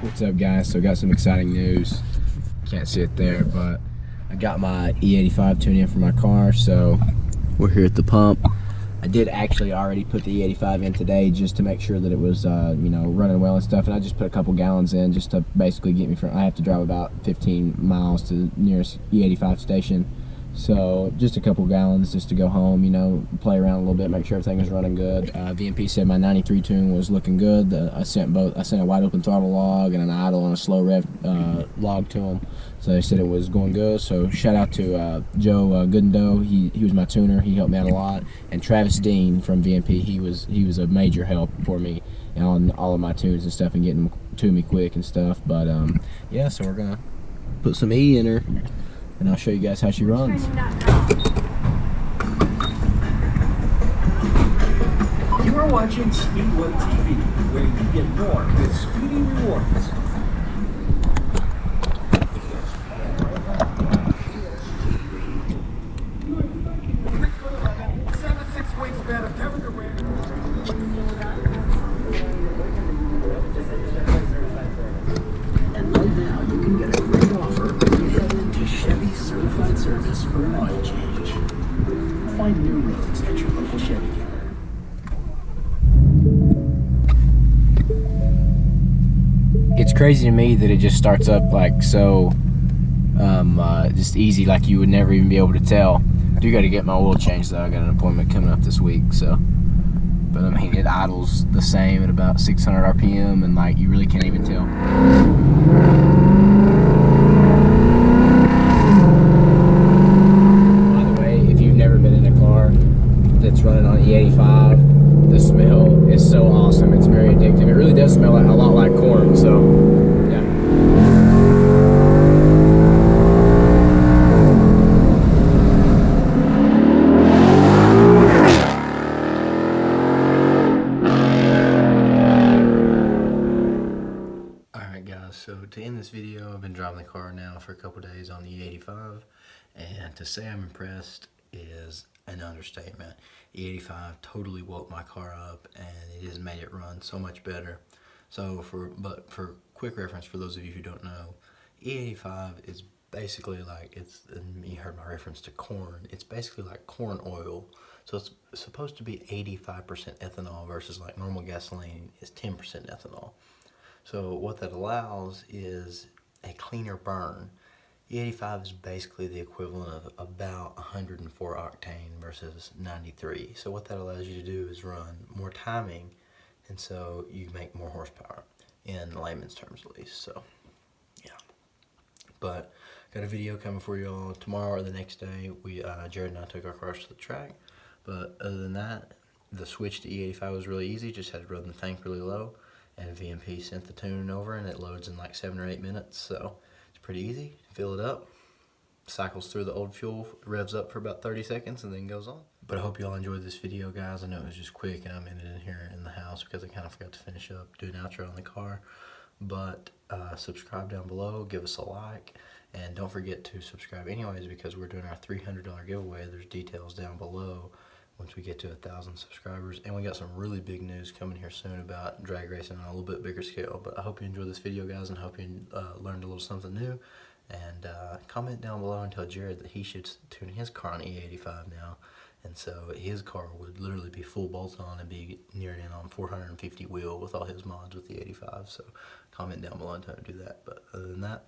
What's up, guys? So got some exciting news. Can't see it there, but I got my E85 tune in for my car, so we're here at the pump. I did actually already put the E85 in today just to make sure that it was you know, running well and stuff, and I just put a couple gallons in just to basically get me from, I have to drive about 15 miles to the nearest E85 station. So just a couple gallons just to go home, you know, play around a little bit, make sure everything was running good. VMP said my 93 tune was looking good. I sent a wide open throttle log and an idle and a slow rev log to them. So they said it was going good. So shout out to Joe Goodendoe. He was my tuner. He helped me out a lot. And Travis Dean from VMP. He was a major help for me on all of my tunes and stuff and getting them to me quick and stuff. But yeah, so we're gonna put some E in her, and I'll show you guys how she runs. You are watching Speedway TV, where you get more with Speedy Rewards. And right now you can get a great offer when you head into Chevy Certified Service for an oil change. Find new roads at your local Chevy dealer. It's crazy to me that it just starts up like so just easy, like you would never even be able to tell. I do got to get my oil changed though. I got an appointment coming up this week, so. But I mean, it idles the same at about 600 RPM, and like you really can't even tell. By the way, if you've never been in a car that's running on E85, the smell is so awesome. It's very addictive. It really does smell a lot like corn, so yeah. Alright guys, so to end this video, I've been driving the car now for a couple days on the E85, and to say I'm impressed is an understatement. E85 totally woke my car up, and it has made it run so much better. So for quick reference, for those of you who don't know, E85 is basically like, and you heard my reference to corn, it's basically like corn oil. So it's supposed to be 85% ethanol versus like normal gasoline is 10% ethanol. So what that allows is a cleaner burn. E85 is basically the equivalent of about 104 octane versus 93. So what that allows you to do is run more timing, and so you make more horsepower, in layman's terms at least. So yeah. But got a video coming for you all tomorrow or the next day. Jared and I took our cars to the track. But other than that, the switch to E85 was really easy. Just had to run the tank really low, and VMP sent the tuning over, and it loads in like 7 or 8 minutes. So it's pretty easy. Fill it up, cycles through the old fuel, revs up for about 30 seconds, and then goes on. But I hope you all enjoyed this video, guys. I know it was just quick, and I'm in here in the house because I kind of forgot to finish up, do an outro on the car. But subscribe down below, give us a like, and don't forget to subscribe anyways, because we're doing our $300 giveaway. There's details down below once we get to 1,000 subscribers, and we got some really big news coming here soon about drag racing on a little bit bigger scale. But I hope you enjoyed this video, guys, and hope you learned a little something new. And comment down below and tell Jared that he should tune his car on E85 now, and so his car would literally be full bolt on and be nearing in on 450 wheel with all his mods with the E85. So comment down below and tell him to do that. But other than that,